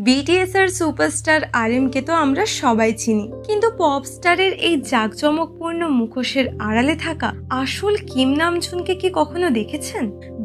BTS এর superstar আরএমকে তো আমরা সবাই চিনি, কিন্তু পপ স্টারের এই জাঁকজমকপূর্ণ মুখোশের আড়ালে থাকা আসল কিম নামজুনকে কি কখনো দেখেছেন?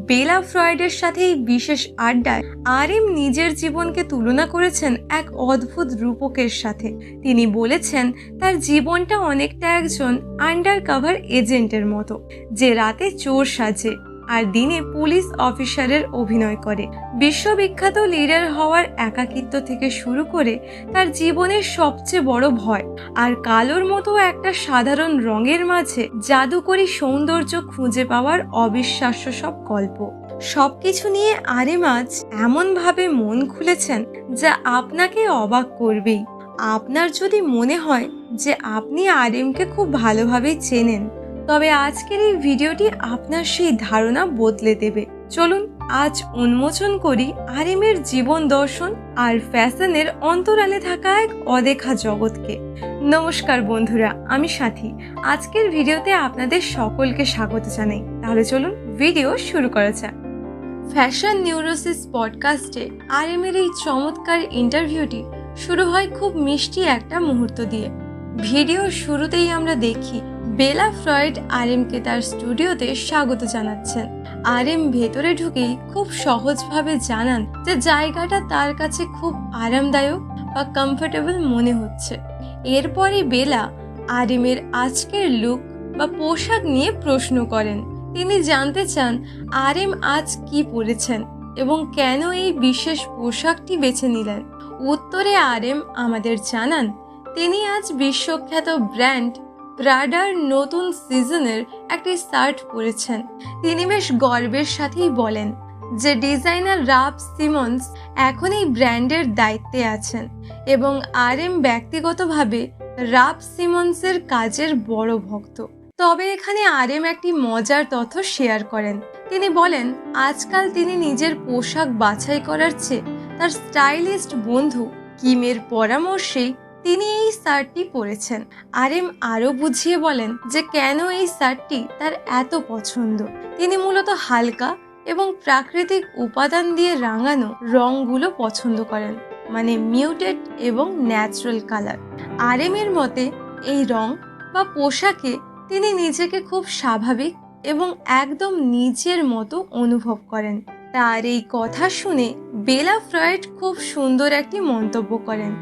বেলা ফ্রয়েডের সাথে এই বিশেষ আড্ডায় আরএম নিজের জীবনকে তুলনা করেছেন এক অদ্ভুত রূপকের সাথে। তিনি বলেছেন তার জীবনটা অনেকটা একজন আন্ডার কভার এজেন্টের মতো, যে রাতে চোর সাজে আর দিনে পুলিশ অফিসারের অভিনয় করে। বিশ্ববিখ্যাত লিডার হওয়ার একাকিত্ব থেকে শুরু করে তার জীবনের সবচেয়ে বড় ভয় আর কালোর মতো একটা সাধারণ রঙের মাঝে জাদুকরী সৌন্দর্য খুঁজে পাওয়ার অবিশ্বাস্য সব গল্প। সবকিছু নিয়ে আরএম আজ এমনভাবে মন খুলেছেন যা আপনাকে অবাক করবেই। আপনার যদি মনে হয় যে আপনি আরএমকে খুব ভালোভাবেই চেনেন, তবে আজকের এই ভিডিওটি আপনার সেই ধারণা বদলে দেবে। চলুন আজ উন্মোচন করি আরএমের জীবন দর্শন আর ফ্যাশনের অন্তরালে থাকা এক অদেখা জগৎকে। নমস্কার বন্ধুরা, আমি সাথী। আজকের ভিডিওতে আপনাদের সকলকে স্বাগত জানাই। তাহলে চলুন ভিডিও শুরু করা যাক। ফ্যাশন নিউরোসিস পডকাস্টে আরএমের এই চমৎকার ইন্টারভিউটি শুরু হয় খুব মিষ্টি একটা মুহূর্ত দিয়ে। ভিডিওর শুরুতেই আমরা দেখি বেলা ফ্রয়েড আরএমকে তার স্টুডিওতে স্বাগত জানাচ্ছেন। আরএম ভেতরে ঢুকেই খুব সহজভাবে জানান যে জায়গাটা তার কাছে খুব আরামদায়ক বা কমফোর্টেবল মনে হচ্ছে। এরপরই বেলা আরএমের আজকের লুক বা পোশাক নিয়ে প্রশ্ন করেন। তিনি জানতে চান আরএম আজ কি পরেছেন এবং কেন এই বিশেষ পোশাকটি বেছে নিলেন। উত্তরে আরএম আমাদের জানান তিনি আজ বিশ্বখ্যাত ব্র্যান্ড প্রাডার নতুন সিজনের একটি শার্ট পরেছেন। তিনি বেশ গর্বের সাথেই বলেন যে ডিজাইনার রাফ সিমন্স এখন এই ব্র্যান্ডের দায়িত্বে আছেন এবং আরএম ব্যক্তিগতভাবে রাফ সিমন্সের কাজের বড় ভক্ত। তবে এখানে আরএম একটি মজার তথ্য শেয়ার করেন। তিনি বলেন আজকাল তিনি নিজের পোশাক বাছাই করার চেয়ে তার স্টাইলিস্ট বন্ধু কিমের পরামর্শেই তিনি এই শার্টটি পরেছেন। আরএম আরও বুঝিয়ে বলেন যে কেন এই শার্টটি তার এত পছন্দ। তিনি মূলত হালকা এবং প্রাকৃতিক উপাদান দিয়ে রাঙানো রঙগুলো পছন্দ করেন, মানে মিউটেড এবং ন্যাচারাল কালার। আরএম এর মতে এই রং বা পোশাকে তিনি নিজেকে খুব স্বাভাবিক এবং একদম নিজের মতো অনুভব করেন। তার এই কথা শুনে বেলা ফ্রয়েড খুব সুন্দর একটি মন্তব্য করেন।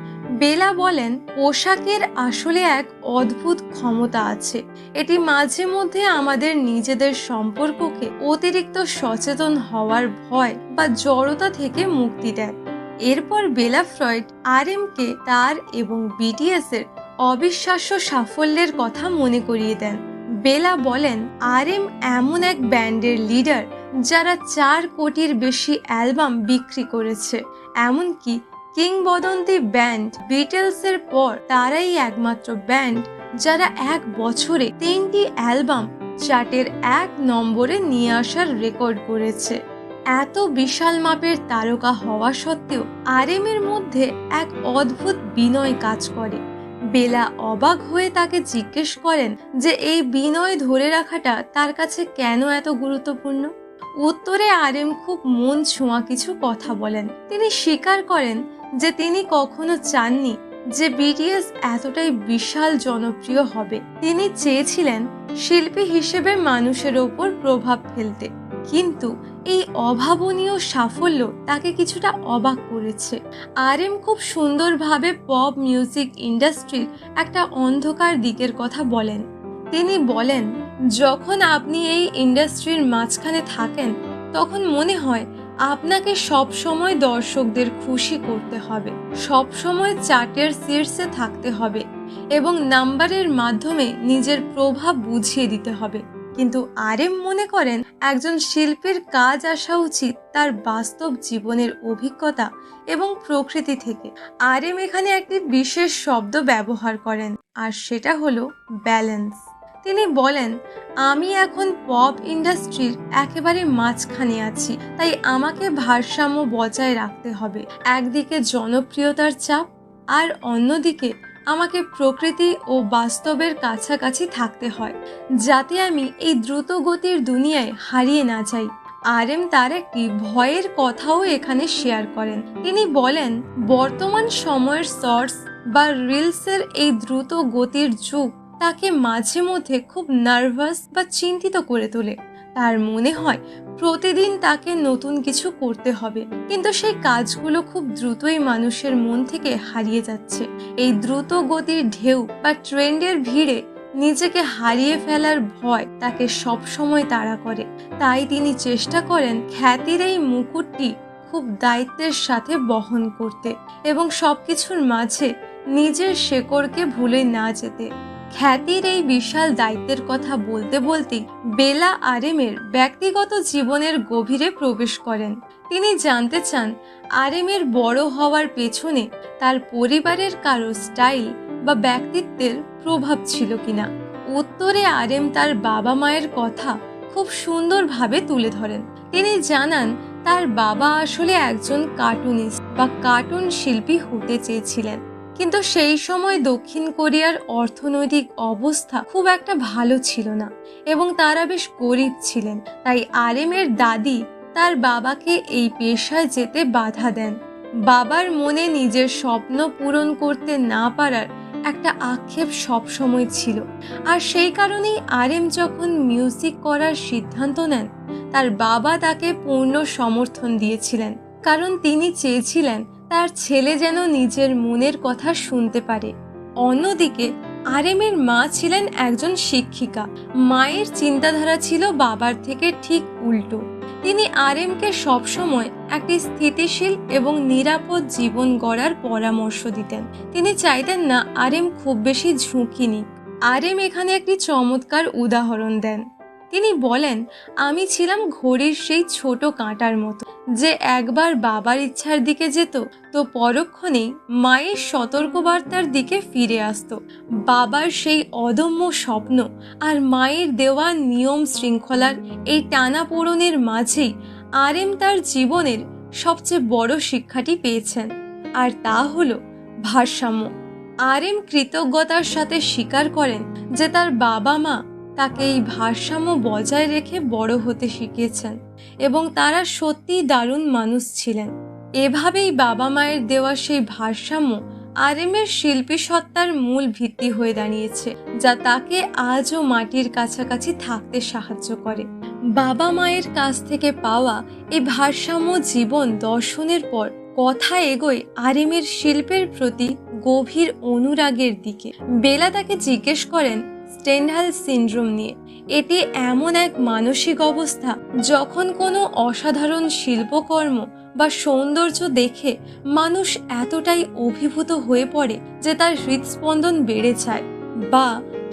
বেলা বলেন পোশাকের আসলে এক অদ্ভুত ক্ষমতা আছে। এটি মাঝে মধ্যে আমাদের নিজেদের সম্পর্ককে অতিরিক্ত সচেতন হওয়ার ভয় বা জড়তা থেকে মুক্তি দেয়। এরপর বেলা ফ্রয়েড আরএমকে তার এবং বিটিএস এর অবিশ্বাস্য সাফল্যের কথা মনে করিয়ে দেন। বেলা বলেন আরএম এমন এক ব্যান্ডের লিডার যারা 4 কোটির বেশি অ্যালবাম বিক্রি করেছে। এমনকি কিংবদন্তি ব্যান্ড বিটলসের পর তারাই একমাত্র ব্যান্ড যারা এক বছরে 3টি অ্যালবাম চার্টের 1 নম্বরে নিয়ে আসার রেকর্ড করেছে। এত বিশাল মাপের তারকা হওয়া সত্ত্বেও আরএম এর মধ্যে এক অদ্ভুত বিনয় কাজ করে। বেলা অবাক হয়ে তাকে জিজ্ঞেস করেন যে এই বিনয় ধরে রাখাটা তার কাছে কেন এত গুরুত্বপূর্ণ। উত্তরে আরএম খুব মন ছোঁয়া কিছু কথা বলেন। তিনি স্বীকার করেন যে তিনি কখনো চাননি যে বিটিএস এতটাই বিশাল জনপ্রিয় হবে। তিনি চেয়েছিলেন শিল্পী হিসেবে মানুষের ওপর প্রভাব ফেলতে, কিন্তু এই অভাবনীয় সাফল্য তাকে কিছুটা অবাক করেছে। আরএম খুব সুন্দরভাবে পপ মিউজিক ইন্ডাস্ট্রির একটা অন্ধকার দিকের কথা বলেন। তিনি বলেন যখন আপনি এই ইন্ডাস্ট্রির মাঝখানে থাকেন তখন মনে হয় আপনাকে সব সময় দর্শকদের খুশি করতে হবে, সব সময় চার্টের শীর্ষে থাকতে হবে এবং নাম্বারের মাধ্যমে নিজের প্রভাব বুঝিয়ে দিতে হবে। কিন্তু আরএম মনে করেন একজন শিল্পীর কাজ আসা উচিত তার বাস্তব জীবনের অভিজ্ঞতা এবং প্রকৃতি থেকে। আরএম এখানে একটি বিশেষ শব্দ ব্যবহার করেন, আর সেটা হলো ব্যালেন্স। তিনি বলেন আমি এখন পপ ইন্ডাস্ট্রির একেবারে মাঝখানে আছি, তাই আমাকে ভারসাম্য বজায় রাখতে হবে। একদিকে জনপ্রিয়তার চাপ আর অন্যদিকে আমাকে প্রকৃতি ও বাস্তবের কাছাকাছি থাকতে হয়, যাতে আমি এই দ্রুত গতির দুনিয়ায় হারিয়ে না যাই। আরএম তার একটি ভয়ের কথাও এখানে শেয়ার করেন। তিনি বলেন, বর্তমান সময়ের শর্টস বা রিলসের এই দ্রুত গতির যুগ তাকে মাঝে মধ্যে খুব নার্ভাস বা চিন্তিত করে তোলে। তার মনে হয় প্রতিদিন তাকে নতুন কিছু করতে হবে, কিন্তু সেই কাজগুলো খুব দ্রুতই মানুষের মন থেকে হারিয়ে যাচ্ছে। এই দ্রুত গতির ঢেউ বা ট্রেন্ডের ভিড়ে নিজেকে হারিয়ে ফেলার ভয় তাকে সবসময় তাড়া করে। তাই তিনি চেষ্টা করেন খ্যাতির এই মুকুটটি খুব দায়িত্বের সাথে বহন করতে এবং সবকিছুর মাঝে নিজের শেকড়কে ভুলে না যেতে। খ্যাতির এই বিশাল দায়িত্বের কথা বলতে বলতেই বেলা আরএমের ব্যক্তিগত জীবনের গভীরে প্রবেশ করেন। তিনি জানতে চান আরএমের বড় হওয়ার পেছনে তার পরিবারের কারো স্টাইল বা ব্যক্তিত্বের প্রভাব ছিল কিনা। উত্তরে আরএম তার বাবা মায়ের কথা খুব সুন্দরভাবে তুলে ধরেন। তিনি জানান তার বাবা আসলে একজন কার্টুনিস্ট বা কার্টুন শিল্পী হতে চেয়েছিলেন, কিন্তু সেই সময় দক্ষিণ কোরিয়ার অর্থনৈতিক অবস্থা খুব একটা ভালো ছিল না এবং তারা বেশ গরিব ছিলেন। তাই আরএমের দাদি তার বাবাকে এই পেশায় যেতে বাধা দেন। বাবার মনে নিজের স্বপ্ন পূরণ করতে না পারার একটা আক্ষেপ সবসময় ছিল, আর সেই কারণেই আরএম যখন মিউজিক করার সিদ্ধান্ত নেন তার বাবা তাকে পূর্ণ সমর্থন দিয়েছিলেন, কারণ তিনি চেয়েছিলেন তার ছেলে যেন নিজের মনের কথা শুনতে পারে। অন্যদিকে আরএমের মা ছিলেন একজন শিক্ষিকা। মায়ের চিন্তাধারা ছিল বাবার থেকে ঠিক উল্টো। তিনি আরএমকে সবসময় একটি স্থিতিশীল এবং নিরাপদ জীবন গড়ার পরামর্শ দিতেন। তিনি চাইতেন না আরএম খুব বেশি ঝুঁকি নিক। আরএম এখানে একটি চমৎকার উদাহরণ দেন। তিনি বলেন, আমি ছিলাম ঘড়ির সেই ছোট কাঁটার মতো যে একবার বাবার ইচ্ছার দিকে যেত তো পরক্ষণেই মায়ের সতর্কবার্তার দিকে ফিরে আসতো। বাবার সেই অদম্য স্বপ্ন আর মায়ের দেওয়া নিয়ম শৃঙ্খলার এই টানাপোড়েনের মাঝেই আরএম তার জীবনের সবচেয়ে বড় শিক্ষাটি পেয়েছেন, আর তা হলো ভারসাম্য। আরএম কৃতজ্ঞতার সাথে স্বীকার করেন যে তার বাবা মা তাকে এই ভারসাম্য বজায় রেখে বড় হতে শিখিয়েছেন এবং তারা সত্যিই দারুণ মানুষ ছিলেন। এভাবেই বাবা মায়ের দেওয়া সেই ভারসাম্য আরএমের শিল্পী সত্তার মূল ভিত্তি হয়ে দাঁড়িয়েছে, যা তাকে আজও মাটির কাছাকাছি থাকতে সাহায্য করে। বাবা মায়ের কাছ থেকে পাওয়া এই ভারসাম্য জীবন দর্শনের পর কথা এগোয় আরএমের শিল্পের প্রতি গভীর অনুরাগের দিকে। বেলা তাকে জিজ্ঞেস করেন স্টেনহাল সিনড্রোম নিয়ে। এটি এমন এক মানসিক অবস্থা যখন কোনো অসাধারণ শিল্পকর্ম বা সৌন্দর্য দেখে মানুষ এতটাই অভিভূত হয়ে পড়ে যে তার হৃদস্পন্দন বেড়ে যায় বা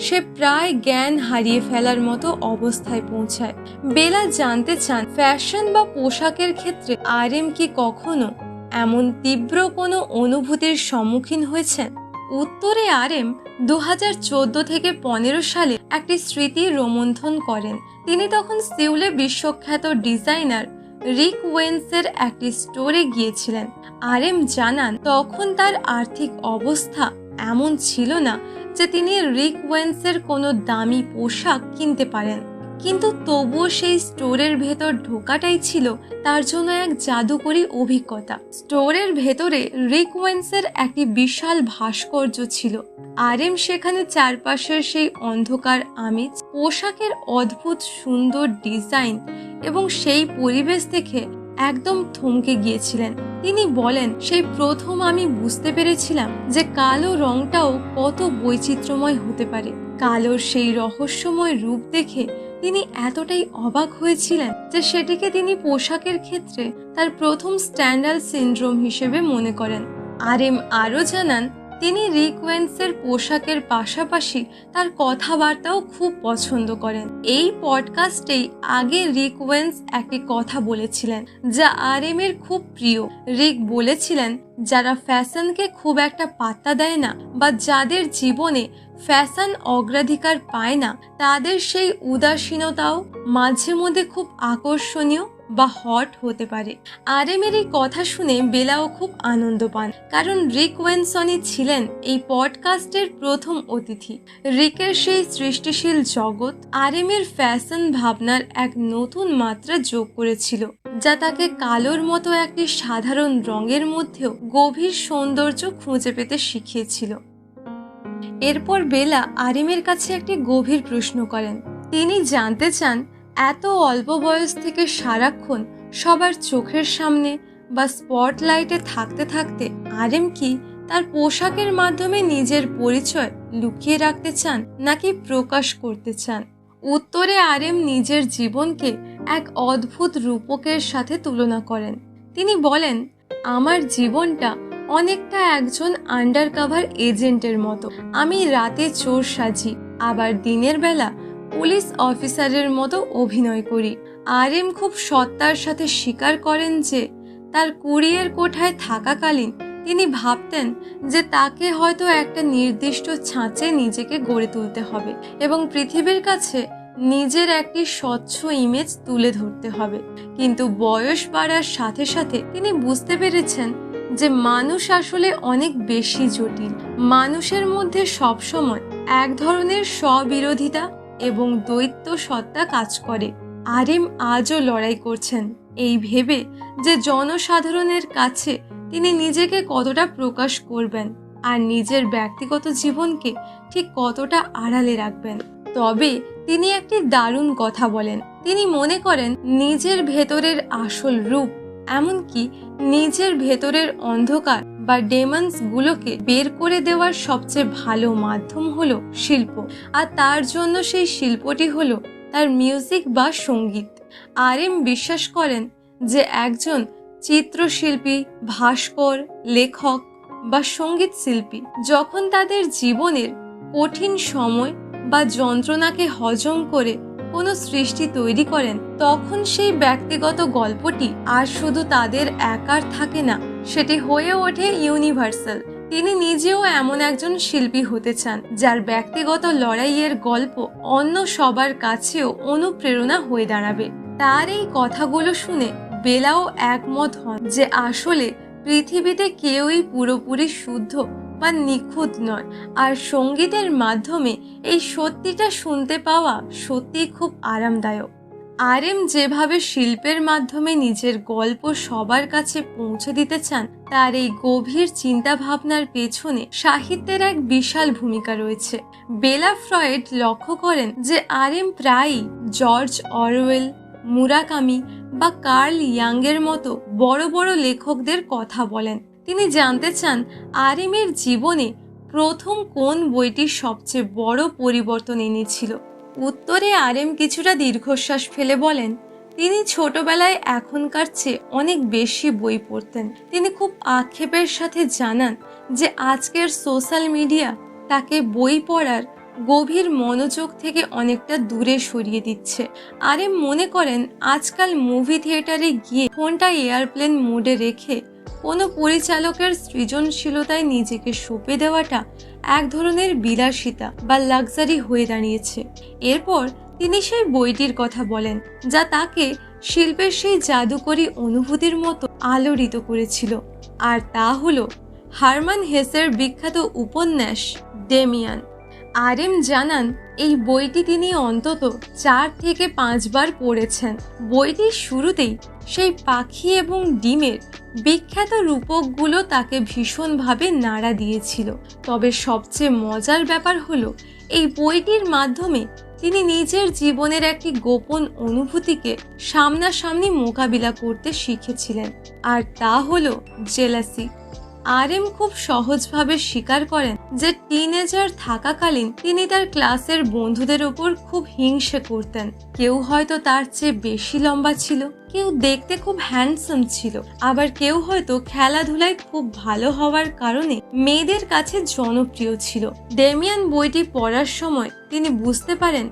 সে প্রায় জ্ঞান হারিয়ে ফেলার মতো অবস্থায় পৌঁছায়। বেলা জানতে চান ফ্যাশন বা পোশাকের ক্ষেত্রে আরএম কি কখনো এমন তীব্র কোনো অনুভূতির সম্মুখীন হয়েছেন। উত্তরে আরএম 2014 থেকে 15 সালে একটি স্মৃতি রোমন্থন করেন। তিনি তখন সিউলে বিশ্বখ্যাত ডিজাইনার রিক ওয়েন্সের একটি স্টোরে গিয়েছিলেন। আরএম জানান তখন তার আর্থিক অবস্থা এমন ছিল না যে তিনি রিক ওয়েন্সের কোনো দামি পোশাক কিনতে পারেন, কিন্তু তবুও সেই স্টোরের ভেতর ঢোকাটাই ছিল তার জন্য এক জাদুকরী অভিজ্ঞতা। স্টোরের ভেতরে রিক ওয়েন্সের একটি বিশাল ভাস্কর্য ছিল। আরএম সেখানে চারপাশের সেই অন্ধকার আমেজ, পোশাকের অদ্ভুত সুন্দর ডিজাইন এবং সেই পরিবেশ দেখে একদম থমকে গিয়েছিলেন। তিনি বলেন, সেই প্রথম আমি বুঝতে পেরেছিলাম যে কালো রংটাও কত বৈচিত্র্যময় হতে পারে। কালোর সেই রহস্যময় রূপ দেখে তিনি এতটাই অবাক হয়েছিলেন যে সেটিকে তিনি পোশাকের ক্ষেত্রে তার প্রথম স্ট্যান্ডাল সিনড্রোম হিসেবে মনে করেন। আরএম আরও জানান তিনি রিক ওয়েন্সের পোশাকের পাশাপাশি তার কথাবার্তাও খুব পছন্দ করেন। এই পডকাস্টেই আগে রিক ওয়েন্স একটি কথা বলেছিলেন যা আরএম এর খুব প্রিয়। রিক বলেছিলেন, যারা ফ্যাশনকে খুব একটা পাত্তা দেয় না বা যাদের জীবনে ফ্যাশন অগ্রাধিকার পায় না, তাদের সেই উদাসীনতাও মাঝে মধ্যে খুব আকর্ষণীয় বা হট হতে পারে। আরএমের এই কথা শুনে বেলাও খুব আনন্দ পান, কারণ রিক ওয়েনসনই ছিলেন এই পডকাস্টের প্রথম অতিথি। রিকের সেই সৃষ্টিশীল জগৎ আরএমের ফ্যাশন ভাবনার এক নতুন মাত্রা যোগ করেছিল, যা তাকে কালোর মতো একটি সাধারণ রঙের মধ্যেও গভীর সৌন্দর্য খুঁজে পেতে শিখিয়েছিল। এরপর বেলা আরএমের কাছে একটি গভীর প্রশ্ন করেন। তিনি জানতে চান, এত অল্প বয়স থেকে সারাক্ষণ সবার চোখের সামনে বা স্পটলাইটে থাকতে থাকতে আরএম কি তার পোশাকের মাধ্যমে নিজের পরিচয় লুকিয়ে রাখতে চান নাকি প্রকাশ করতে চান? উত্তরে আরএম নিজের জীবনকে এক অদ্ভুত রূপকের সাথে তুলনা করেন। তিনি বলেন, আমার জীবনটা অনেকটা একজন আন্ডারকভার এজেন্টের মতো। আমি রাতে চোর সাজি, আবার দিনের বেলা পুলিশ অফিসারের মতো অভিনয় করি। আরএম খুব সত্তার সাথে স্বীকার করেন যে তার কুরিয়ার কোঠায় থাকাকালীন তিনি ভাবতেন যে তাকে হয়তো একটা নির্দিষ্ট ছাঁচে নিজেকে গড়ে তুলতে হবে এবং পৃথিবীর কাছে নিজের একটি স্বচ্ছ ইমেজ তুলে ধরতে হবে। কিন্তু বয়স বাড়ার সাথে সাথে তিনি বুঝতে পেরেছেন যে মানুষ আসলে অনেক বেশি জটিল। মানুষের মধ্যে সবসময় এক ধরনের স্ববিরোধিতা এবং দ্বৈত সত্তা কাজ করে। আরএম আজও লড়াই করছেন এই ভেবে যে জনসাধারণের কাছে তিনি নিজেকে কতটা প্রকাশ করবেন আর নিজের ব্যক্তিগত জীবনকে ঠিক কতটা আড়ালে রাখবেন। তবে তিনি একটি দারুণ কথা বলেন। তিনি মনে করেন নিজের ভেতরের আসল রূপ, এমনকি নিজের ভেতরের অন্ধকার বা ডেমন্স গুলোকে বের করে দেওয়ার সবচেয়ে ভালো মাধ্যম হলো শিল্প, আর তার জন্য সেই শিল্পটি হলো তার মিউজিক বা সঙ্গীত। আরএম বিশ্বাস করেন যে একজন চিত্রশিল্পী, ভাস্কর, লেখক বা সঙ্গীত শিল্পী যখন তাদের জীবনের কঠিন সময় বা যন্ত্রণাকে হজম করে কোনো সৃষ্টি তৈরি করেন, তখন সেই ব্যক্তিগত গল্পটি আর শুধু তাদের একার থাকে না, সেটি হয়ে ওঠে ইউনিভার্সাল। তিনি নিজেও এমন একজন শিল্পী হতে চান যার ব্যক্তিগত লড়াইয়ের গল্প অন্য সবার কাছেও অনুপ্রেরণা হয়ে দাঁড়াবে। তার এই কথাগুলো শুনে বেলাও একমত হন যে আসলে পৃথিবীতে কেউই পুরোপুরি শুদ্ধ বা নিখুঁত নয়, আর সঙ্গীতের মাধ্যমে এই সত্যিটা শুনতে পাওয়া সত্যিই খুব আরামদায়ক। আরএম যেভাবে শিল্পের মাধ্যমে নিজের গল্প সবার কাছে পৌঁছে দিতে চান, তার এই গভীর চিন্তা ভাবনার পেছনে সাহিত্যের এক বিশাল ভূমিকা রয়েছে। বেলা ফ্রয়েড লক্ষ্য করেন যে আরএম প্রায়ই জর্জ অরওয়েল, মুরাকামি বা কার্ল ইয়াংয়ের মতো বড় বড় লেখকদের কথা বলেন। তিনি জানতে চান আরএমের জীবনে প্রথম কোন বইটি সবচেয়ে বড় পরিবর্তন এনেছিল। উত্তরে আরএম কিছুটা দীর্ঘশ্বাস ফেলে বলেন, তিনি ছোটবেলায় এখনকার চেয়ে অনেক বেশি বই পড়তেন। তিনি খুব আক্ষেপের সাথে জানান যে আজকের সোশ্যাল মিডিয়া তাকে বই পড়ার গভীর মনোযোগ থেকে অনেকটা দূরে সরিয়ে দিচ্ছে। আরএম মনে করেন আজকাল মুভি থিয়েটারে গিয়ে ফোনটা এয়ারপ্লেন মোডে রেখে কোনো পরিচালকের সৃজনশীলতায় নিজেকে সঁপে দেওয়াটা এক ধরনের বিলাসিতা বা লাক্সারি হয়ে দাঁড়িয়েছে। এরপর তিনি সেই বইটির কথা বলেন যা তাকে শিল্পের সেই জাদুকরী অনুভূতির মতো আলোড়িত করেছিল, আর তা হলো হারমান হেসের বিখ্যাত উপন্যাস ডেমিয়ান। আরএম জানান এই বইটি তিনি অন্তত 4 থেকে 5 বার পড়েছেন। বইটির শুরুতেই সেই পাখি এবং ডিমের বিখ্যাত রূপকগুলো তাকে ভীষণভাবে নাড়া দিয়েছিল। তবে সবচেয়ে মজার ব্যাপার হলো এই বইটির মাধ্যমে তিনি নিজের জীবনের একটি গোপন অনুভূতিকে সামনাসামনি মোকাবিলা করতে শিখেছিলেন, আর তা হলো জেলাসি। আরএম খুব সহজভাবে স্বীকার করেন যে টিনেজার থাকাকালীন তিনি তার ক্লাসের বন্ধুদের ওপর খুব হিংসে করতেন। কেউ হয়তো তার চেয়ে বেশি লম্বা ছিল, কেউ দেখতে খুব হ্যান্ডসাম ছিল, আবার কেউ হয়তো খেলাধুলায় খুব ভালো হওয়ার কারণে মেয়েদের কাছে জনপ্রিয় ছিল। ডেমিয়ান বইটি পড়ার সময় তিনি বুঝতে পারেন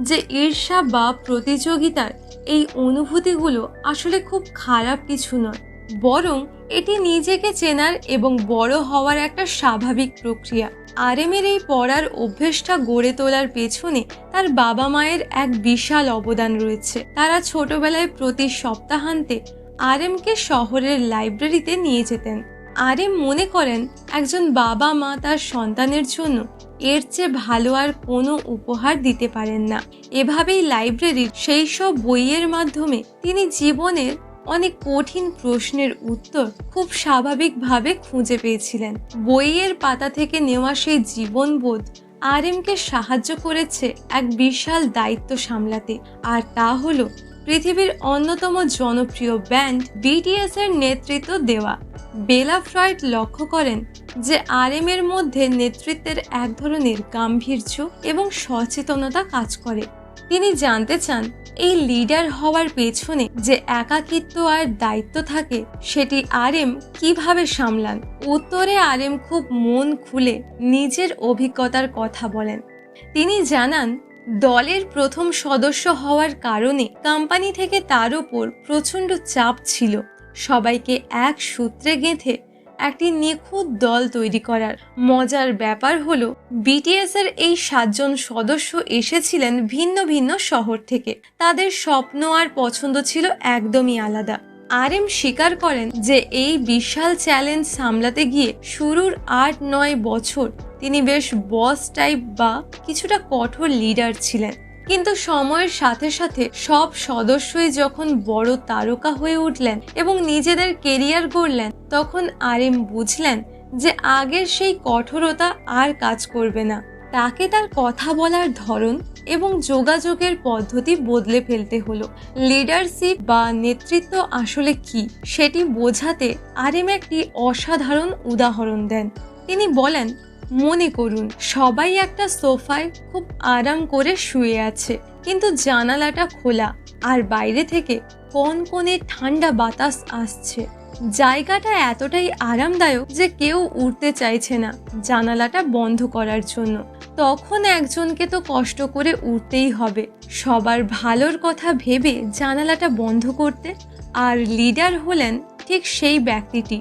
যে ঈর্ষা বা প্রতিযোগিতার এই অনুভূতিগুলো আসলে খুব খারাপ কিছু নয়, বরং এটি নিজেকে চেনার এবং বড় হওয়ার একটা স্বাভাবিক প্রক্রিয়া। আরএমের এই পড়ার অভ্যেসটা গড়ে তোলার পেছনে তার বাবা মায়ের এক বিশাল অবদান রয়েছে। তারা ছোটবেলায় প্রতি সপ্তাহান্তে আরএমকে শহরের লাইব্রেরিতে নিয়ে যেতেন। আরএম মনে করেন একজন বাবা মা তার সন্তানের জন্য এর চেয়ে ভালো আর কোনো উপহার দিতে পারেন না। এভাবেই লাইব্রেরির সেই সব বইয়ের মাধ্যমে তিনি জীবনের অনেক কঠিন প্রশ্নের উত্তর খুব স্বাভাবিকভাবে খুঁজে পেয়েছিলেন। বইয়ের পাতা থেকে নেওয়া সেই জীবনবোধ আরএমকে সাহায্য করেছে এক বিশাল দায়িত্ব সামলাতে, আর তা হলো পৃথিবীর অন্যতম জনপ্রিয় ব্যান্ড বিটিএস এর নেতৃত্ব দেওয়া। বেলা ফ্রয়েড লক্ষ্য করেন যে আরএমের মধ্যে নেতৃত্বের এক ধরনের গাম্ভীর্য এবং সচেতনতা কাজ করে। তিনি জানতে চান এই লিডার হওয়ার পেছনে যে একাকিত্ব আর দায়িত্ব থাকে সেটি আরএম কিভাবে সামলান। উত্তরে আরএম খুব মন খুলে নিজের অভিজ্ঞতার কথা বলেন। তিনি জানান দলের প্রথম সদস্য হওয়ার কারণে কোম্পানি থেকে তার উপর প্রচণ্ড চাপ ছিল সবাইকে এক সূত্রে গেঁথে একটি নিখুঁত দল তৈরি করার। মজার ব্যাপার হলো বিটিএস এর এই 7 জন সদস্য এসেছিলেন ভিন্ন ভিন্ন শহর থেকে। তাদের স্বপ্ন আর পছন্দ ছিল একদমই আলাদা। আরএম স্বীকার করেন যে এই বিশাল চ্যালেঞ্জ সামলাতে গিয়ে শুরুর 8-9 বছর তিনি বেশ বস টাইপ বা কিছুটা কঠোর লিডার ছিলেন। কিন্তু সময়ের সাথে সাথে সব সদস্যই যখন বড় তারকা হয়ে উঠলেন এবং নিজেদের কেরিয়ার গড়লেন, তখন আরএম বুঝলেন যে আগের সেই কঠোরতা আর কাজ করবে না। তাকে তার কথা বলার ধরন এবং যোগাযোগের পদ্ধতি বদলে ফেলতে হলো। লিডারশিপ বা নেতৃত্ব আসলে কি সেটি বোঝাতে আরএম একটি অসাধারণ উদাহরণ দেন। তিনি বলেন, মনে করুন সবাই একটা সোফায় খুব আরাম করে শুয়ে আছে, কিন্তু জানালাটা খোলা আর বাইরে থেকে কনকনে ঠান্ডা বাতাস আসছে। জায়গাটা এতটাই আরামদায়ক যে কেউ উঠতে চাইছে না জানালাটা বন্ধ করার জন্য। তখন একজনকে তো কষ্ট করে উঠতেই হবে সবার ভালোর কথা ভেবে জানালাটা বন্ধ করতে। আর লিডার হলেন ঠিক সেই ব্যক্তিটি।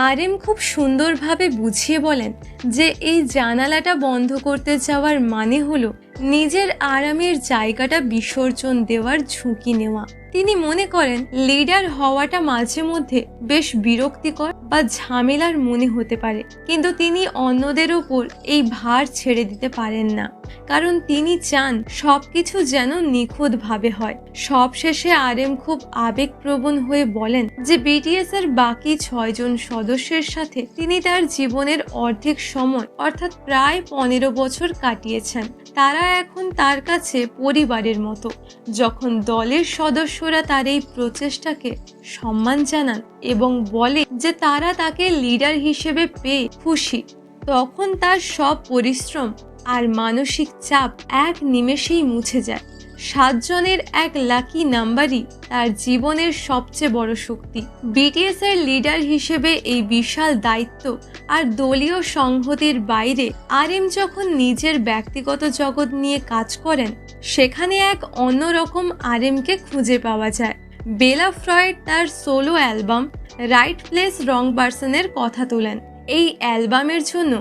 আরএম খুব সুন্দরভাবে বুঝিয়ে বলেন যে এই জানালাটা বন্ধ করতে যাওয়ার মানে হলো নিজের আরামের জায়গাটা বিসর্জন দেওয়ার ঝুঁকি নেওয়া। তিনি মনে করেন লিডার হওয়াটা মাঝে মধ্যে বেশ বিরক্তিকর বা ঝামেলার মনে হতে পারে, কিন্তু তিনি অন্যদের উপর এই ভার ছেড়ে দিতে পারেন না, কারণ তিনি চান সবকিছু যেন নিখুঁতভাবে হয়। সবশেষে আরএম খুব আবেগপ্রবণ হয়ে বলেন যে বিটিএস এর বাকি 6 জন সদস্যের সাথে তিনি তার জীবনের অর্ধেক সময় অর্থাৎ প্রায় 15 বছর কাটিয়েছেন। তারা এখন তার কাছে পরিবারের মতো। যখন দলের সদস্যরা তার এই প্রচেষ্টাকে সম্মান জানান এবং বলে যে তারা তাকে লিডার হিসেবে পেয়ে খুশি, তখন তার সব পরিশ্রম আর মানসিক চাপ এক নিমেষেই মুছে যায়। 7 জনের এক লাকি নাম্বারই তার জীবনের সবচেয়ে বড় শক্তি। বিটিএস এর লিডার হিসেবে এই বিশাল দায়িত্ব আর দলীয় সংহতির বাইরে আরএম যখন নিজের ব্যক্তিগত জগৎ নিয়ে কাজ করেন, সেখানে এক অন্যরকম আরএমকে খুঁজে পাওয়া যায়। বেলা ফ্রয়েড তার সোলো অ্যালবাম রাইট প্লেস রং পারসনের কথা তোলেন। এই অ্যালবামের জন্য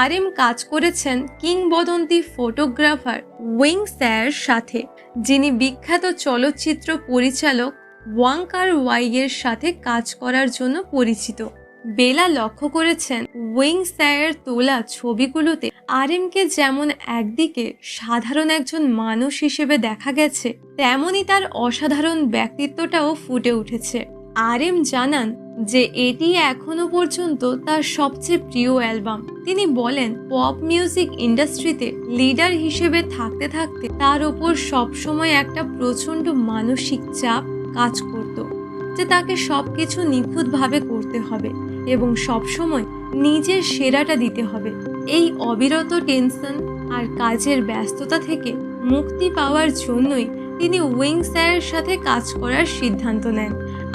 আরএম কাজ করেছেন কিংবদন্তি ফটোগ্রাফার ওয়িং স্যারের সাথে, যিনি বিখ্যাত চলচ্চিত্র পরিচালক ওয়াং কার ওয়াইয়ের সাথে কাজ করার জন্য পরিচিত। বেলা লক্ষ্য করেছেন ওয়িং স্যারের তোলা ছবিগুলোতে আরএমকে যেমন একদিকে সাধারণ একজন মানুষ হিসেবে দেখা গেছে, তেমনি তার অসাধারণ ব্যক্তিত্বটাও ফুটে উঠেছে। আরএম জানান যে এটি এখনো পর্যন্ত তার সবচেয়ে প্রিয় অ্যালবাম। তিনি বলেন পপ মিউজিক ইন্ডাস্ট্রিতে লিডার হিসেবে থাকতে থাকতে তার ওপর সবসময় একটা প্রচণ্ড মানসিক চাপ কাজ করত যে তাকে সবকিছু নিখুঁতভাবে করতে হবে এবং সবসময় নিজের সেরাটা দিতে হবে। এই অবিরত টেনশন আর কাজের ব্যস্ততা থেকে মুক্তি পাওয়ার জন্যই তিনি ওয়িং স্যারের সাথে কাজ করার সিদ্ধান্ত নেন।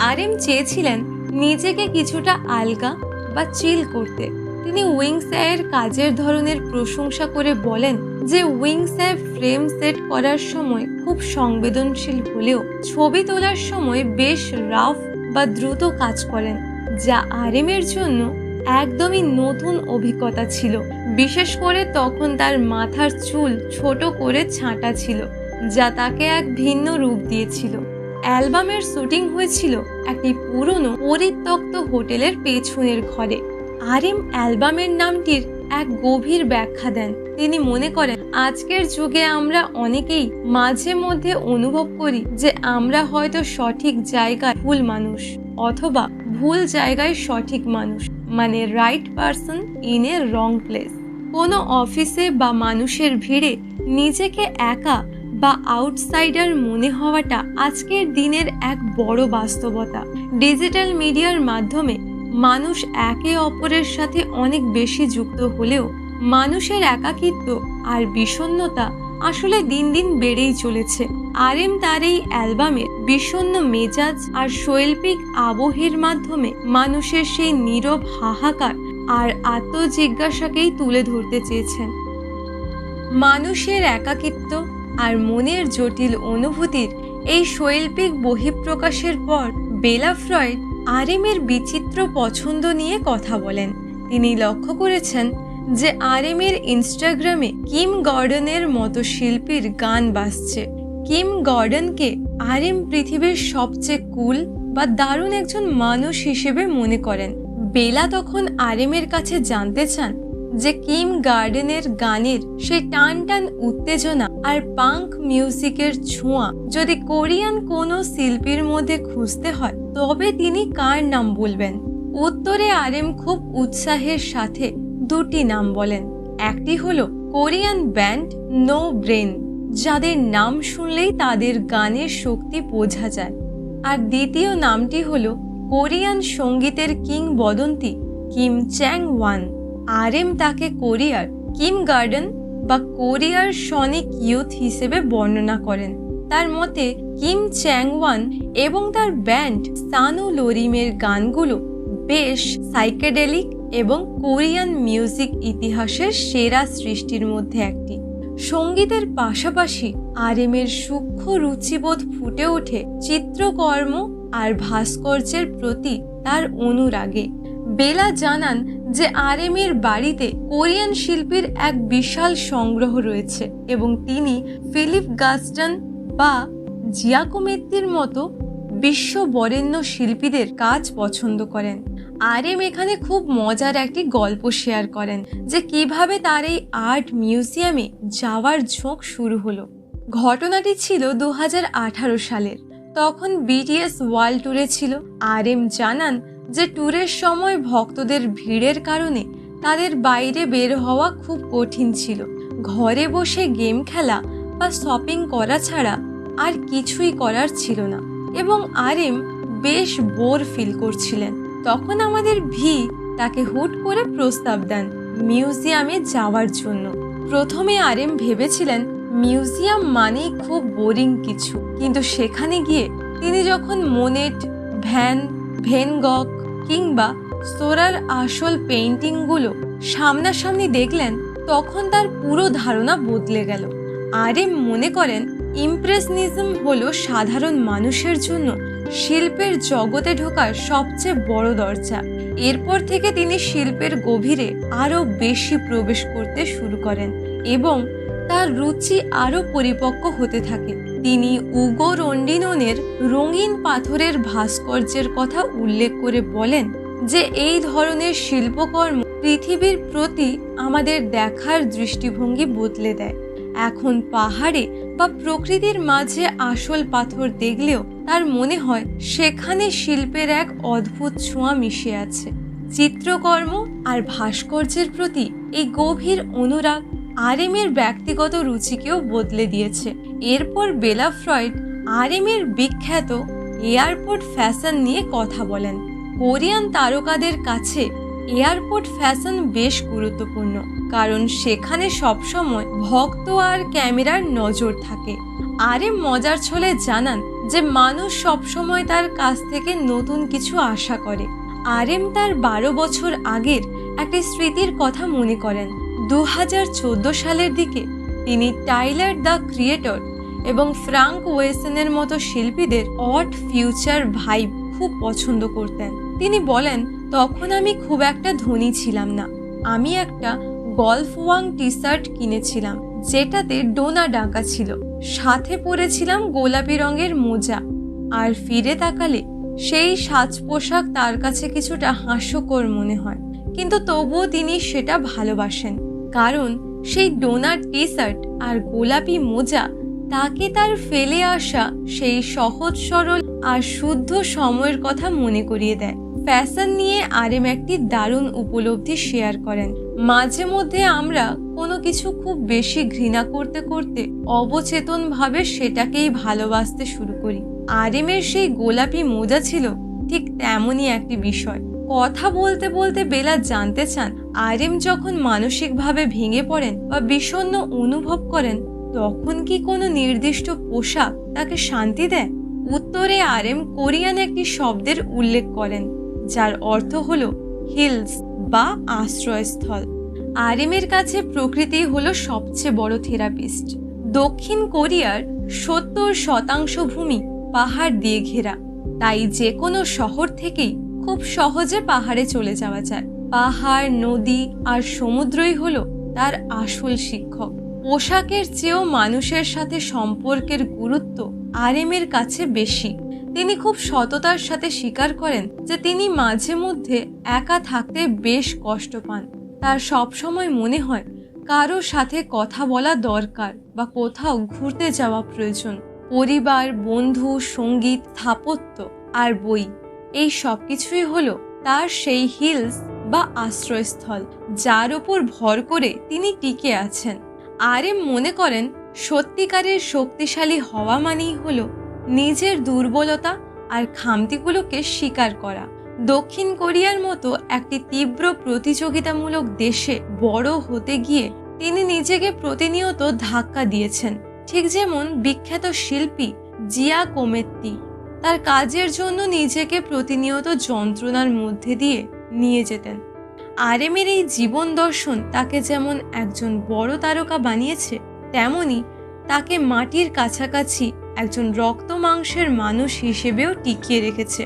আরএম চেয়েছিলেন নিজেকে কিছুটা আলগা বা চিল করতে। তিনি ওয়িং স্যারের কাজের ধরনের প্রশংসা করে বলেন যে ওয়িং স্যার ফ্রেম সেট করার সময় খুব সংবেদনশীল হলেও ছবি তোলার সময় বেশ রাফ বা দ্রুত কাজ করেন। যা আরএমের জন্য একদমই নতুন অভিজ্ঞতা ছিল। বিশেষ করে তখন তার মাথার চুল ছোট করে ছাঁটা ছিল, যা তাকে এক ভিন্ন রূপ দিয়েছিল। অ্যালবামের শুটিং হয়েছিল একটি পুরনো পরিত্যক্ত হোটেলের পেছনের ঘরে। আরএম অ্যালবামের নামটির এক গভীর ব্যাখ্যা দেন। তিনি মনে করেন, আজকের যুগে আমরা অনেকেই মাঝে মধ্যে অনুভব করি যে আমরা হয়তো সঠিক জায়গায় ভুল মানুষ, অথবা ভুল জায়গায় সঠিক মানুষ, মানে right person in a wrong place. কোনো অফিসে বা মানুষের ভিড়ে নিজেকে একা বা আউটসাইডার মনে হওয়াটা আজকের দিনের এক বড় বাস্তবতা। ডিজিটাল মিডিয়ার মাধ্যমে মানুষ একে অপরের সাথে অনেক বেশি যুক্ত হলেও মানুষের একাকিত্ব আর বিষণ্ণতা আসলে দিন দিন বেড়েই চলেছে। আরএম তার এই অ্যালবামের বিষণ্ণ মেজাজ আর শৈল্পিক আবহের মাধ্যমে মানুষের সেই নীরব হাহাকার আর আত্মজিজ্ঞাসাকেই তুলে ধরতে চেয়েছেন। মানুষের একাকিত্ব আর মনের জটিল অনুভূতির এই শৈল্পিক বহিঃপ্রকাশের পর বেলা ফ্রয়েড আরএমের বিচিত্র পছন্দ নিয়ে কথা বলেন। তিনি লক্ষ্য করেছেন যে আরএমের ইনস্টাগ্রামে কিম গর্ডনের মতো শিল্পীর গান বাজছে। কিম গর্ডনকে আরএম পৃথিবীর সবচেয়ে কুল বা দারুণ একজন মানুষ হিসেবে মনে করেন। বেলা তখন আরএমের কাছে জানতে চান যে কিম গার্ডেনের গানের সেই টান টান উত্তেজনা আর পাঙ্ক মিউজিকের ছোঁয়া যদি কোরিয়ান কোনো শিল্পীর মধ্যে খুঁজতে হয় তবে তিনি কার নাম বলবেন। উত্তরে আরএম খুব উৎসাহের সাথে দুটি নাম বলেন। একটি হলো কোরিয়ান ব্যান্ড নো ব্রেন, যাদের নাম শুনলেই তাদের গানের শক্তি বোঝা যায়। আর দ্বিতীয় নামটি হলো কোরিয়ান সঙ্গীতের কিংবদন্তি কিম চ্যাং ওয়ান। আরএম তাকে কোরিয়ার কিম গার্ডেন বা কোরিয়ার সনিক ইউথ হিসেবে বর্ণনা করেন। তার মতে কিম চ্যাং ওয়ান এবং তার ব্যান্ড সানু লোরিমের গানগুলো বেশ সাইকেডেলিক এবং কোরিয়ান মিউজিক ইতিহাসের সেরা সৃষ্টির মধ্যে একটি। সঙ্গীতের পাশাপাশি আরএমের সূক্ষ্ম রুচিবোধ ফুটে ওঠে চিত্রকর্ম আর ভাস্কর্যের প্রতি তার অনুরাগে। বেলা জানান যে আরএমের বাড়িতে কোরিয়ান শিল্পীর এক বিশাল সংগ্রহ রয়েছে এবং তিনি ফিলিপ গাস্টন বা জিয়াকোমেত্তির মতো বিশ্ববরেণ্য শিল্পীদের কাজ পছন্দ করেন। আরএম এখানে খুব মজার একটি গল্প শেয়ার করেন যে কিভাবে তার এই আর্ট মিউজিয়ামে যাওয়ার ঝোঁক শুরু হলো। ঘটনাটি ছিল 2018 সালের। তখন বিটিএস ওয়ার্ল্ড ট্যুরে ছিল। আরএম জানান যে ট্যুরের সময় ভক্তদের ভিড়ের কারণে তাদের বাইরে বের হওয়া খুব কঠিন ছিল। ঘরে বসে গেম খেলা বা শপিং করা ছাড়া আর কিছুই করার ছিল না এবং আরএম বেশ বোর ফিল করছিলেন। তখন আমাদের ভি তাকে হুট করে প্রস্তাব দেন মিউজিয়ামে যাওয়ার জন্য। প্রথমে আরএম ভেবেছিলেন মিউজিয়াম মানেই খুব বোরিং কিছু, কিন্তু সেখানে গিয়ে তিনি যখন মোনেট, ভ্যান গগ কিংবা সোরার আসল পেইন্টিংগুলো সামনাসামনি দেখলেন তখন তার পুরো ধারণা বদলে গেল। আরএম মনে করেন ইমপ্রেশনিজম হলো সাধারণ মানুষের জন্য শিল্পের জগতে ঢোকার সবচেয়ে বড় দরজা। এরপর থেকে তিনি শিল্পের গভীরে আরও বেশি প্রবেশ করতে শুরু করেন এবং তার রুচি আরও পরিপক্ক হতে থাকে। তিনি উগো রন্ডিননের রঙিন পাথরের ভাস্কর্যের কথা উল্লেখ করে বলেন যে এই ধরনের শিল্পকর্ম পৃথিবীর প্রতি আমাদের দেখার দৃষ্টিভঙ্গি বদলে দেয়। এখন পাহাড়ে বা প্রকৃতির মাঝে আসল পাথর দেখলেও তার মনে হয় সেখানে শিল্পের এক অদ্ভুত ছোঁয়া মিশে আছে। চিত্রকর্ম আর ভাস্কর্যের প্রতি এই গভীর অনুরাগ আরএমের ব্যক্তিগত রুচিকেও বদলে দিয়েছে। এরপর বেলা ফ্রয়েড আরএমের বিখ্যাত এয়ারপোর্ট ফ্যাশন নিয়ে কথা বলেন। কোরিয়ান তারকাদের কাছে এয়ারপোর্ট ফ্যাশন বেশ গুরুত্বপূর্ণ, কারণ সেখানে সবসময় ভক্ত আর ক্যামেরার নজর থাকে। আরএম মজার ছলে জানান যে মানুষ সবসময় তার কাছ থেকে নতুন কিছু আশা করে। আরএম তার 12 বছর আগের একটি স্মৃতির কথা মনে করেন। 2014 সালের দিকে তিনি টাইলার দ্য ক্রিয়েটর এবং ফ্রাঙ্ক ওয়েসেনের মতো শিল্পীদের অড ফিউচার ভাইব খুব পছন্দ করতেন। তিনি বলেন, তখন আমি খুব একটা ধনী ছিলাম না। আমি একটা গল্ফ ওয়াং টি শার্ট কিনেছিলাম যেটাতে ডোনা ডাকা ছিল, সাথে পরেছিলাম গোলাপি রঙের মোজা। আর ফিরে তাকালে সেই সাজ পোশাক তার কাছে কিছুটা হাস্যকর মনে হয়, কিন্তু তবুও তিনি সেটা ভালোবাসেন, কারণ সেই ডোনার টি শার্ট আর গোলাপি মোজা তাকে তার ফেলে আসা সেই সহজ সরল আর শুদ্ধ সময়ের কথা মনে করিয়ে দেয়। ফ্যাশন নিয়ে আরএম একটি দারুণ উপলব্ধি শেয়ার করেন। মাঝে মধ্যে আমরা কোনো কিছু খুব বেশি ঘৃণা করতে করতে অবচেতনভাবে সেটাকেই ভালোবাসতে শুরু করি। আরএমের সেই গোলাপি মোজা ছিল ঠিক তেমনই একটি বিষয়। কথা বলতে বলতে বেলা জানতে চান, আরএম যখন মানসিকভাবে ভেঙে পড়েন বা বিষণ্ণ অনুভব করেন তখন কি কোনো নির্দিষ্ট পোশাক তাকে শান্তি দেয়? উত্তরে আরএম কোরিয়ান একটি শব্দের উল্লেখ করেন যার অর্থ হলো হিলস বা আশ্রয়স্থল। আরএমের কাছে প্রকৃতি হলো সবচেয়ে বড় থেরাপিস্ট। দক্ষিণ কোরিয়ার 70% ভূমি পাহাড় দিয়ে ঘেরা, তাই যে কোনো শহর থেকেই খুব সহজে পাহাড়ে চলে যাওয়া যায়। পাহাড়, নদী আর সমুদ্রই হলো তার আসল শিক্ষক। পোশাকের চেয়েও মানুষের সাথে সম্পর্কের গুরুত্ব আরএমের কাছে বেশি। তিনি খুব সততার সাথে স্বীকার করেন যে তিনি মাঝে মধ্যে একা থাকতে বেশ কষ্ট পান। তার সবসময় মনে হয় কারো সাথে কথা বলা দরকার বা কোথাও ঘুরতে যাওয়া প্রয়োজন। পরিবার, বন্ধু, সঙ্গীত, স্থাপত্য আর বই, এই সব কিছুই হলো তার সেই হিলস বা আশ্রয়স্থল যার উপর ভর করে তিনি টিকে আছেন। আরএম মনে করেন সত্যিকারের শক্তিশালী হওয়া মানেই হলো নিজের দুর্বলতা আর খামতিগুলোকে স্বীকার করা। দক্ষিণ কোরিয়ার মতো একটি তীব্র প্রতিযোগিতামূলক দেশে বড় হতে গিয়ে তিনি নিজেকে প্রতিনিয়ত ধাক্কা দিয়েছেন, ঠিক যেমন বিখ্যাত শিল্পী জিয়া কোমেত্তি তার কাজের জন্য নিজেকে প্রতিনিয়ত যন্ত্রণার মধ্যে দিয়ে নিয়ে যেতেন। আরএমের এই জীবন দর্শন তাকে যেমন একজন বড় তারকা বানিয়েছে, তেমনি তাকে মাটির কাছাকাছি একজন রক্ত মাংসের মানুষ হিসেবেও টিকিয়ে রেখেছে।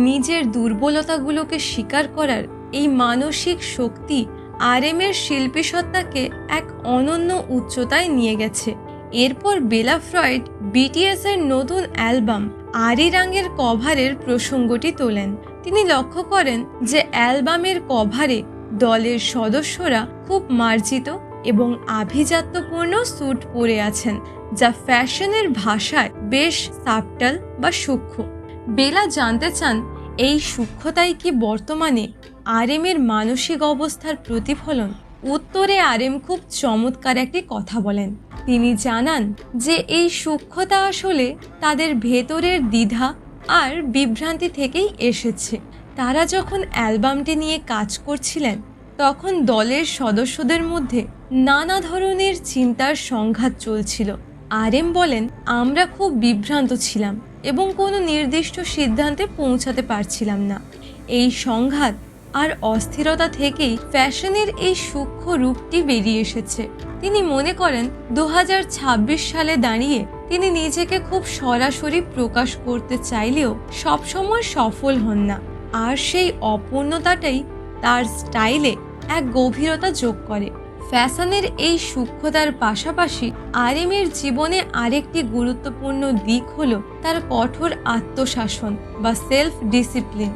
নিজের দুর্বলতাগুলোকে স্বীকার করার এই মানসিক শক্তি আরএমের শিল্পী সত্তাকে এক অনন্য উচ্চতায় নিয়ে গেছে। এরপর বেলা ফ্রয়েড বিটিএস এর নতুন অ্যালবাম আরিরাঙের কভারের প্রসঙ্গটি তোলেন। তিনি লক্ষ্য করেন যে অ্যালবামের কভারে দলের সদস্যরা খুব মার্জিত এবং আভিজাত্যপূর্ণ স্যুট পরে আছেন, যা ফ্যাশনের ভাষায় বেশ সাবটাল বা সূক্ষ্ম। বেলা জানতে চান, এই সূক্ষ্মতাই কি বর্তমানে আরএমের মানসিক অবস্থার প্রতিফলন? উত্তরে আরএম খুব চমৎকার একটি কথা বলেন। তিনি জানান যে এই সূক্ষ্মতা আসলে তাদের ভেতরের দ্বিধা আর বিভ্রান্তি থেকেই এসেছে। তারা যখন অ্যালবামটি নিয়ে কাজ করছিলেন তখন দলের সদস্যদের মধ্যে নানা ধরনের চিন্তার সংঘাত চলছিল। আরএম বলেন, আমরা খুব বিভ্রান্ত ছিলাম এবং কোনো নির্দিষ্ট সিদ্ধান্তে পৌঁছাতে পারছিলাম না। এই সংঘাত আর অস্থিরতা থেকেই ফ্যাশনের এই সূক্ষ্ম রূপটি বেরিয়ে এসেছে। তিনি মনে করেন 2026 সালে দাঁড়িয়ে তিনি নিজেকে খুব সরাসরি প্রকাশ করতে চাইলেও সবসময় সফল হন না, আর সেই অপূর্ণতাটাই তার স্টাইলে এক গভীরতা যোগ করে। ফ্যাশনের এই সূক্ষ্মতার পাশাপাশি আরএমের জীবনে আরেকটি গুরুত্বপূর্ণ দিক হলো তার কঠোর আত্মশাসন বা সেলফ ডিসিপ্লিন।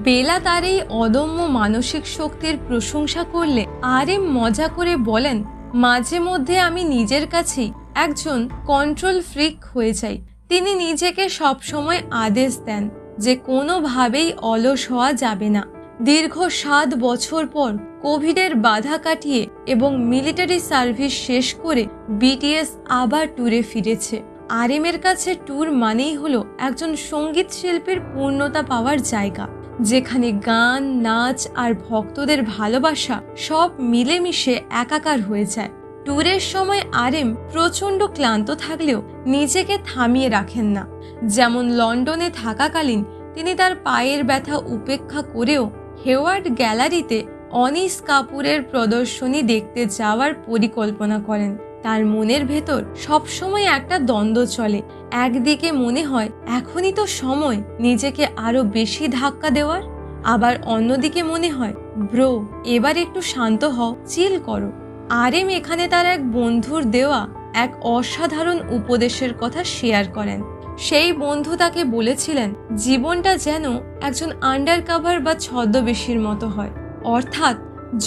বেলা তার এই অদম্য মানসিক শক্তির প্রশংসা করলে আরএম মজা করে বলেন, মাঝে মধ্যে আমি নিজের কাছেই একজন কন্ট্রোল ফ্রিক হয়ে যাই। তিনি নিজেকে সবসময় আদেশ দেন যে কোনোভাবেই অলস হওয়া যাবে না। দীর্ঘ 7 বছর পর কোভিডের বাধা কাটিয়ে এবং মিলিটারি সার্ভিস শেষ করে বিটিএস আবার ট্যুরে ফিরেছে। আরএমের কাছে ট্যুর মানেই হলো একজন সঙ্গীত শিল্পীর পূর্ণতা পাওয়ার জায়গা, যেখানে গান, নাচ আর ভক্তদের ভালোবাসা সব মিলেমিশে একাকার হয়ে যায়। ট্যুরের সময় আরএম প্রচণ্ড ক্লান্ত থাকলেও নিজেকে থামিয়ে রাখেন না। যেমন লন্ডনে থাকাকালীন তিনি তার পায়ের ব্যথা উপেক্ষা করেও হেওয়ার্ড গ্যালারিতে অনিস কাপুরের প্রদর্শনী দেখতে যাওয়ার পরিকল্পনা করেন। তার মনের ভেতর সবসময় একটা দ্বন্দ্ব চলে। একদিকে মনে হয় এখনই তো সময় নিজেকে আরো বেশি ধাক্কা দেওয়ার, আবার অন্যদিকে মনে হয় ব্রো এবার একটু শান্ত হও, চিল করো। আরএম এখানে তার এক বন্ধুর দেওয়া এক অসাধারণ উপদেশের কথা শেয়ার করেন। সেই বন্ধু তাকে বলেছিলেন জীবনটা যেন একজন আন্ডারকভার বা ছদ্মবেশীর মতো হয়, অর্থাৎ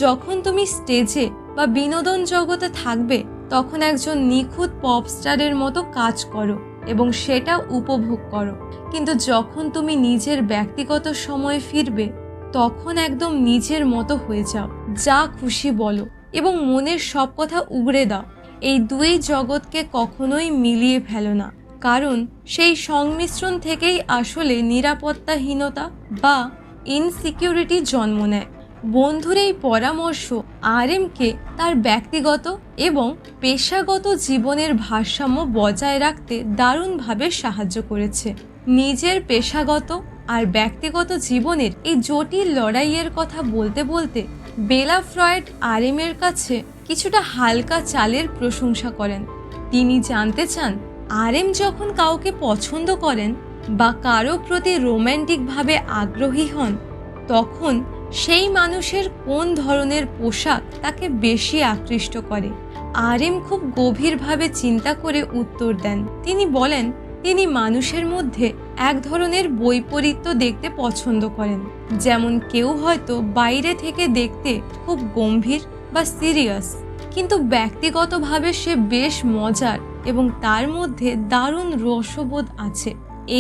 যখন তুমি স্টেজে বা বিনোদন জগতে থাকবে তখন একজন নিখুঁত পপস্টারের মতো কাজ করো এবং সেটা উপভোগ করো, কিন্তু যখন তুমি নিজের ব্যক্তিগত সময়ে ফিরবে তখন একদম নিজের মতো হয়ে যাও, যা খুশি বলো এবং মনের সব কথা উগড়ে দাও। এই দুই জগৎকে কখনোই মিলিয়ে ফেলো না, কারণ সেই সংমিশ্রণ থেকেই আসলে নিরাপত্তাহীনতা বা ইনসিকিউরিটি জন্ম নেয়। বন্ধুর এই পরামর্শ আরএমকে তার ব্যক্তিগত এবং পেশাগত জীবনের ভারসাম্য বজায় রাখতে দারুণভাবে সাহায্য করেছে। নিজের পেশাগত আর ব্যক্তিগত জীবনের এই জটিল লড়াইয়ের কথা বলতে বলতে বেলা ফ্রয়েড আরএমের কাছে কিছুটা হালকা চালের প্রশংসা করেন। তিনি জানতে চান আরএম যখন কাউকে পছন্দ করেন বা কারো প্রতি রোম্যান্টিকভাবে আগ্রহী হন তখন সেই মানুষের কোন ধরনের পোশাক তাকে বেশি আকৃষ্ট করে। আরএম খুব গভীরভাবে চিন্তা করে উত্তর দেন। তিনি বলেন তিনি মানুষের মধ্যে এক ধরনের বৈপরীত্য দেখতে পছন্দ করেন, যেমন কেউ হয়তো বাইরে থেকে দেখতে খুব গম্ভীর বা সিরিয়াস, কিন্তু ব্যক্তিগতভাবে সে বেশ মজার এবং তার মধ্যে দারুণ রসবোধ আছে।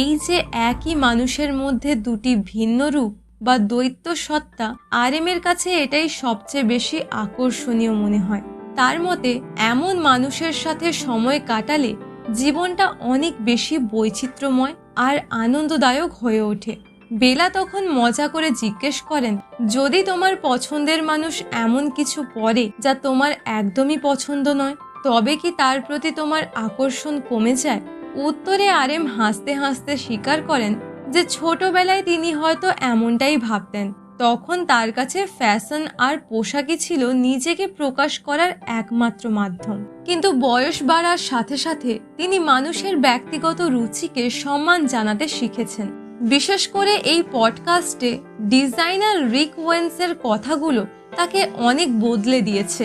এই যে একই মানুষের মধ্যে দুটি ভিন্ন রূপ বা দ্বৈত সত্তা, আরএমের কাছে এটাই সবচেয়ে বেশি আকর্ষণীয় মনে হয়। তার মতে এমন মানুষের সাথে সময় কাটালে জীবনটা অনেক বেশি বৈচিত্র্যময় আর আনন্দদায়ক হয়ে ওঠে। বেলা তখন মজা করে জিজ্ঞেস করেন যদি তোমার পছন্দের মানুষ এমন কিছু পরে যা তোমার একদমই পছন্দ নয়, তবে কি তার প্রতি তোমার আকর্ষণ কমে যায়? উত্তরে আরএম হাসতে হাসতে স্বীকার করেন যে ছোটবেলায় তিনি হয়তো এমনটাই ভাবতেন। তখন তার কাছে ফ্যাশন আর পোশাকই ছিল নিজেকে প্রকাশ করার একমাত্র মাধ্যম, কিন্তু বয়স বাড়ার সাথে সাথে তিনি মানুষের ব্যক্তিগত রুচিকে সম্মান জানাতে শিখেছেন। বিশেষ করে এই পডকাস্টে ডিজাইনার রিক ওয়েন্সের কথাগুলো তাকে অনেক বদলে দিয়েছে।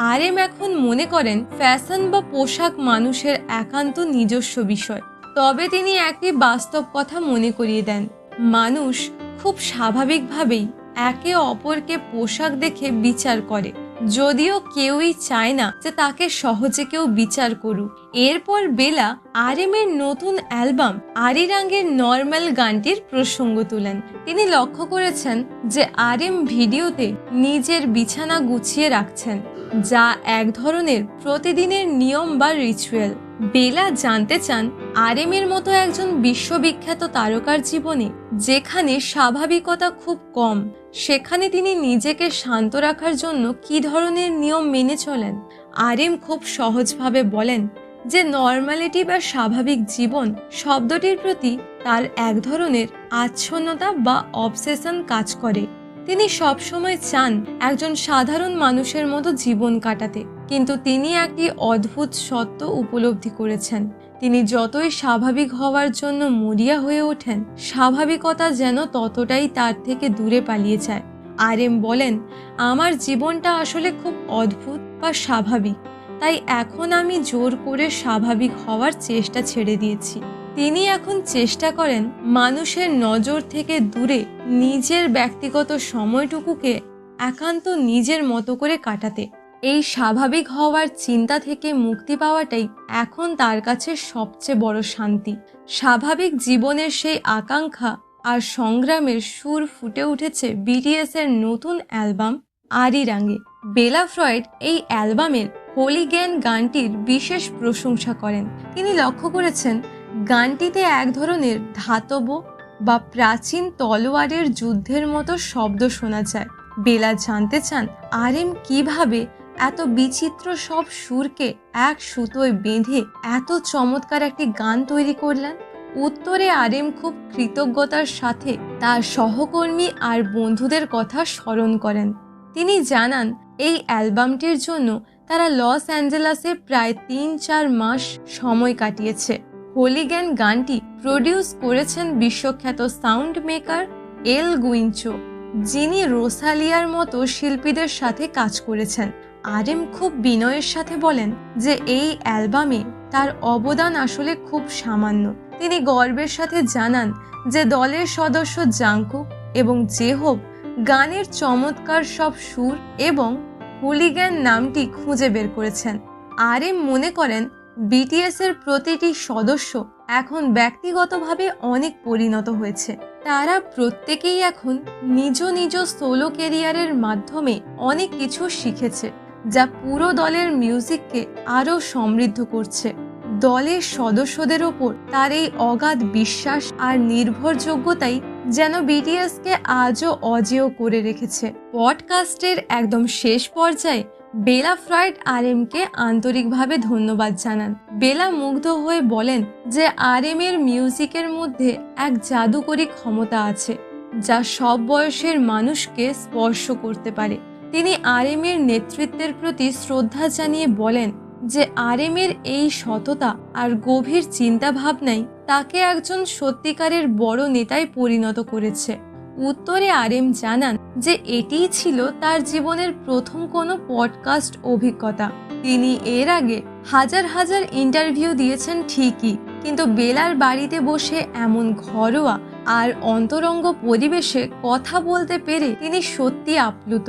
আরএম এখন মনে করেন ফ্যাশন বা পোশাক মানুষের একান্ত নিজস্ব বিষয়, তবে তিনি একটি বাস্তব কথা মনে করিয়ে দেন, মানুষ খুব স্বাভাবিকভাবেই একে অপরকে পোশাক দেখে বিচার করে, যদিও কেউই চায় না যে তাকে সহজে কেউ বিচার করুক। এরপর বেলা আরএমের নতুন অ্যালবাম আরিরাঙ্গের নর্মাল গানটির প্রসঙ্গ তুলেন। তিনি লক্ষ্য করেছেন যে আরএম ভিডিওতে নিজের বিছানা গুছিয়ে রাখছেন, যা এক ধরনের প্রতিদিনের নিয়ম বা রিচুয়াল। বেলা জানতে চান আরএমের মতো একজন বিশ্ববিখ্যাত তারকার জীবনে যেখানে স্বাভাবিকতা খুব কম, সেখানে তিনি নিজেকে শান্ত রাখার জন্য কি ধরনের নিয়ম মেনে চলেন। আরএম খুব সহজভাবে বলেন যে নর্মালিটি বা স্বাভাবিক জীবন শব্দটির প্রতি তার এক ধরনের আচ্ছন্নতা বা অবসেশন কাজ করে। তিনি সবসময় চান একজন সাধারণ মানুষের মতো জীবন কাটাতে, কিন্তু তিনি একটি অদ্ভুত সত্য উপলব্ধি করেছেন, তিনি যতই স্বাভাবিক হওয়ার জন্য মরিয়া হয়ে ওঠেন, স্বাভাবিকতা যেন ততটাই তার থেকে দূরে পালিয়ে যায়। আরএম বলেন আমার জীবনটা আসলে খুব অদ্ভুত বা স্বাভাবিক, তাই এখন আমি জোর করে স্বাভাবিক হওয়ার চেষ্টা ছেড়ে দিয়েছি। তিনি এখন চেষ্টা করেন মানুষের নজর থেকে দূরে নিজের ব্যক্তিগত সময়টুকুকে একান্ত নিজের মতো করে কাটাতে। এই স্বাভাবিক হওয়ার চিন্তা থেকে মুক্তি পাওয়াটাই এখন তার কাছে সবচেয়ে বড় শান্তি। স্বাভাবিক জীবনের সেই আকাঙ্ক্ষা আর সংগ্রামের সুর ফুটে উঠেছে বিটিএস এর নতুন অ্যালবাম আরিরাঙ্গে। বেলা ফ্রয়েড এই অ্যালবামের হোলিগ্যান গানটির বিশেষ প্রশংসা করেন। তিনি লক্ষ্য করেছেন গানটিতে এক ধরনের ধাতব বা প্রাচীন তলোয়ারের যুদ্ধের মতো শব্দ শোনা যায়। বেলা জানতে চান আরএম কিভাবে এত বিচিত্র সব সুরকে এক সুতোয় বেঁধে এত চমৎকার একটি গান তৈরি করলেন। উত্তরে আরএম খুব কৃতজ্ঞতার সাথে তার সহকর্মী আর বন্ধুদের কথা স্মরণ করেন। তিনি জানান এই অ্যালবামটির জন্য তারা লস অ্যাঞ্জেলাসে প্রায় 3-4 মাস সময় কাটিয়েছে। হোলিগ্যান গানটি প্রডিউস করেছেন বিশ্বখ্যাত সাউন্ড মেকার এল গুইঞ্চো, যিনি রোসালিয়ার মতো শিল্পীদের সাথে কাজ করেছেন। আরএম খুব বিনয়ের সাথে বলেন যে এই অ্যালবামে তার অবদান আসলে খুব সামান্য। তিনি গর্বের সাথে জানান যে দলের সদস্য জাংকুক এবং জেহোভ গানের চমৎকার সব সুর এবং হুলিগ্যান নামটি খুঁজে বের করেছেন। আরএম মনে করেন বিটিএস এর প্রতিটি সদস্য এখন ব্যক্তিগতভাবে অনেক পরিণত হয়েছে। তারা প্রত্যেকেই এখন নিজ নিজ সোলো ক্যারিয়ারের মাধ্যমে অনেক কিছু শিখেছে, যা পুরো দলের মিউজিককে আরও সমৃদ্ধ করছে। দলের সদস্যদের ওপর তার এই অগাধ বিশ্বাস আর নির্ভরযোগ্যতাই যেন বিটিএসকে আজও অজেয় করে রেখেছে। পডকাস্টের একদম শেষ পর্যায়ে বেলা ফ্রয়েড আরএমকে আন্তরিকভাবে ধন্যবাদ জানান। বেলা মুগ্ধ হয়ে বলেন যে আরএম এর মিউজিকের মধ্যে এক জাদুকরী ক্ষমতা আছে, যা সব বয়সের মানুষকে স্পর্শ করতে পারে। তিনি আরএম এর নেতৃত্বের প্রতি শ্রদ্ধা জানিয়ে বলেন যে আরএম এর এই সততা আর গভীর চিন্তা ভাবনাই তাকে একজন সত্যিকারের বড় নেতায় পরিণত করেছে। উত্তরে আরএম জানান যে এটিই ছিল তার জীবনের প্রথম কোনো পডকাস্ট অভিজ্ঞতা। তিনি এর আগে হাজার হাজার ইন্টারভিউ দিয়েছেন ঠিকই, কিন্তু বেলার বাড়িতে বসে এমন ঘরোয়া আর অন্তরঙ্গ পরিবেশে কথা বলতে পেরে তিনি সত্যি আপ্লুত।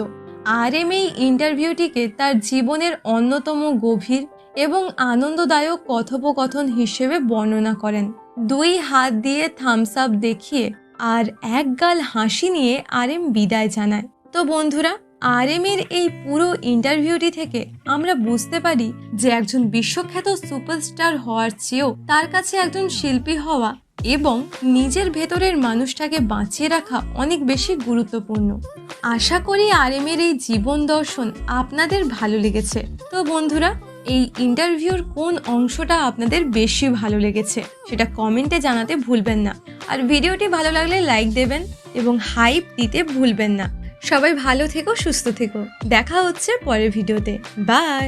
আরএম এই ইন্টারভিউটিকে তার জীবনের অন্যতম গভীর এবং আনন্দদায়ক কথোপকথন হিসেবে বর্ণনা করেন। 2 হাত দিয়ে থামস আপ দেখিয়ে আর এক গাল হাসি নিয়ে আরএম বিদায় জানায়। তো বন্ধুরা, আরএম এর এই পুরো ইন্টারভিউটি থেকে আমরা বুঝতে পারি যে একজন বিশ্বখ্যাত সুপারস্টার হওয়ার চেয়েও তার কাছে একজন শিল্পী হওয়া এবং নিজের ভেতরের মানুষটাকে বাঁচিয়ে রাখা অনেক বেশি গুরুত্বপূর্ণ। আশা করি আরএম এর এই জীবন দর্শন আপনাদের ভালো লেগেছে। তো বন্ধুরা, এই ইন্টারভিউর কোন অংশটা আপনাদের বেশি ভালো লেগেছে সেটা কমেন্টে জানাতে ভুলবেন না। আর ভিডিওটি ভালো লাগলে লাইক দেবেন এবং হাইপ দিতে ভুলবেন না। সবাই ভালো থেকো, সুস্থ থেকো। দেখা হচ্ছে পরের ভিডিওতে। বাই।